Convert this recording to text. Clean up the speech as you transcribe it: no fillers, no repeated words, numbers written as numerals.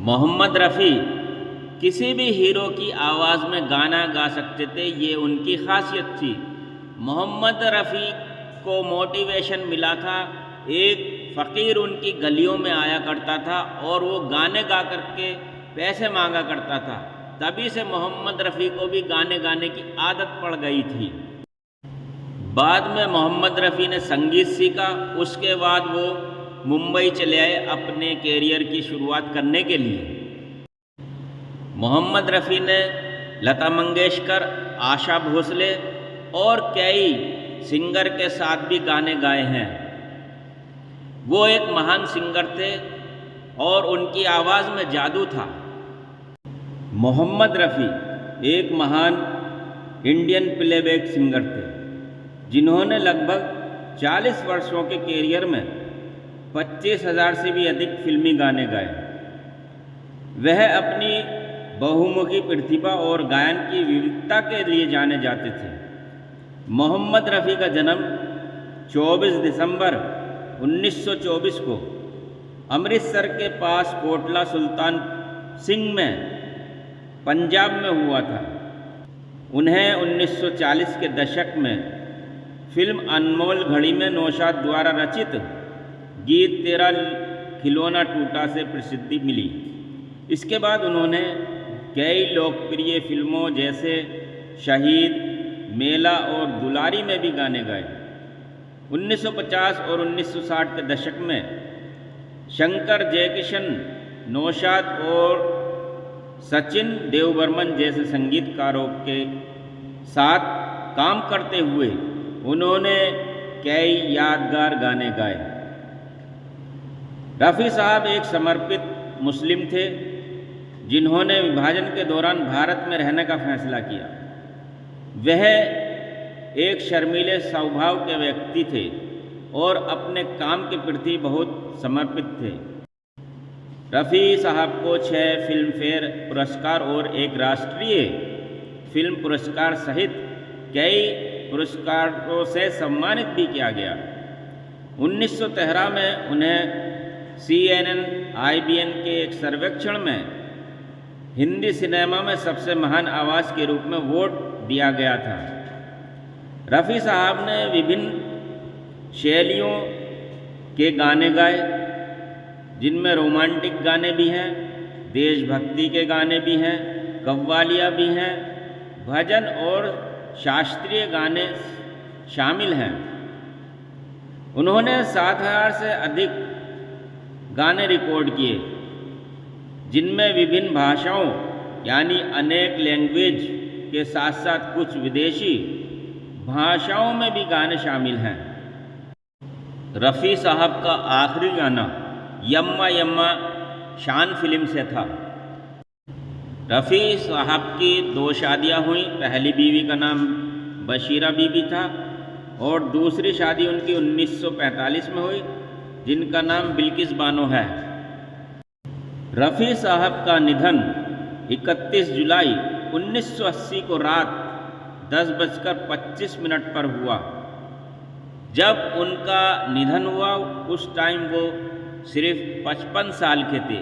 मोहम्मद रफ़ी किसी भी हीरो की आवाज़ में गाना गा सकते थे, ये उनकी खासियत थी। मोहम्मद रफ़ी को मोटिवेशन मिला था, एक फ़कीर उनकी गलियों में आया करता था और वो गाने गा कर के पैसे मांगा करता था। तभी से मोहम्मद रफ़ी को भी गाने गाने की आदत पड़ गई थी। बाद में मोहम्मद रफ़ी ने संगीत सीखा, उसके बाद वो मुंबई चले आए अपने कैरियर की शुरुआत करने के लिए। मोहम्मद रफ़ी ने लता मंगेशकर, आशा भोसले और कई सिंगर के साथ भी गाने गाए हैं। वो एक महान सिंगर थे और उनकी आवाज़ में जादू था। मोहम्मद रफ़ी एक महान इंडियन प्लेबैक सिंगर थे, जिन्होंने लगभग 40 वर्षों के कैरियर में 25,000 से भी अधिक फिल्मी गाने गाए। वह अपनी बहुमुखी प्रतिभा और गायन की विविधता के लिए जाने जाते थे। मोहम्मद रफ़ी का जन्म 24 दिसंबर 1924 को अमृतसर के पास कोटला सुल्तान सिंह में पंजाब में हुआ था। उन्हें 1940 के दशक में फिल्म अनमोल घड़ी में नौशाद द्वारा रचित गीत तेरा खिलौना टूटा से प्रसिद्धि मिली। इसके बाद उन्होंने कई लोकप्रिय फिल्मों जैसे शहीद, मेला और दुलारी में भी गाने गाए। 1950 और 1960 के दशक में शंकर जयकिशन, नौशाद और सचिन देवबर्मन जैसे संगीतकारों के साथ काम करते हुए उन्होंने कई यादगार गाने गाए। रफ़ी साहब एक समर्पित मुस्लिम थे, जिन्होंने विभाजन के दौरान भारत में रहने का फैसला किया। वह एक शर्मीले स्वभाव के व्यक्ति थे और अपने काम के प्रति बहुत समर्पित थे। रफ़ी साहब को 6 फिल्मफेयर पुरस्कार और एक राष्ट्रीय फिल्म पुरस्कार सहित कई पुरस्कारों से सम्मानित भी किया गया। 1913 में उन्हें CNN-IBN के एक सर्वेक्षण में हिंदी सिनेमा में सबसे महान आवाज़ के रूप में वोट दिया गया था। रफ़ी साहब ने विभिन्न शैलियों के गाने गाए, जिनमें रोमांटिक गाने भी हैं, देशभक्ति के गाने भी हैं, कव्वालियाँ भी हैं, भजन और शास्त्रीय गाने शामिल हैं। उन्होंने 7,000 से अधिक गाने रिकॉर्ड किए, जिनमें विभिन्न भाषाओं यानी अनेक लैंग्वेज के साथ साथ कुछ विदेशी भाषाओं में भी गाने शामिल हैं। रफ़ी साहब का आखिरी गाना यम्मा यम्मा शान फिल्म से था। रफ़ी साहब की 2 शादियां हुई। पहली बीवी का नाम बशीरा बीबी था और दूसरी शादी उनकी 1945 में हुई, जिनका नाम बिल्किस बानो है। रफ़ी साहब का निधन 31 जुलाई 1980 को रात 10:25 पर हुआ। जब उनका निधन हुआ उस टाइम वो सिर्फ 55 साल के थे।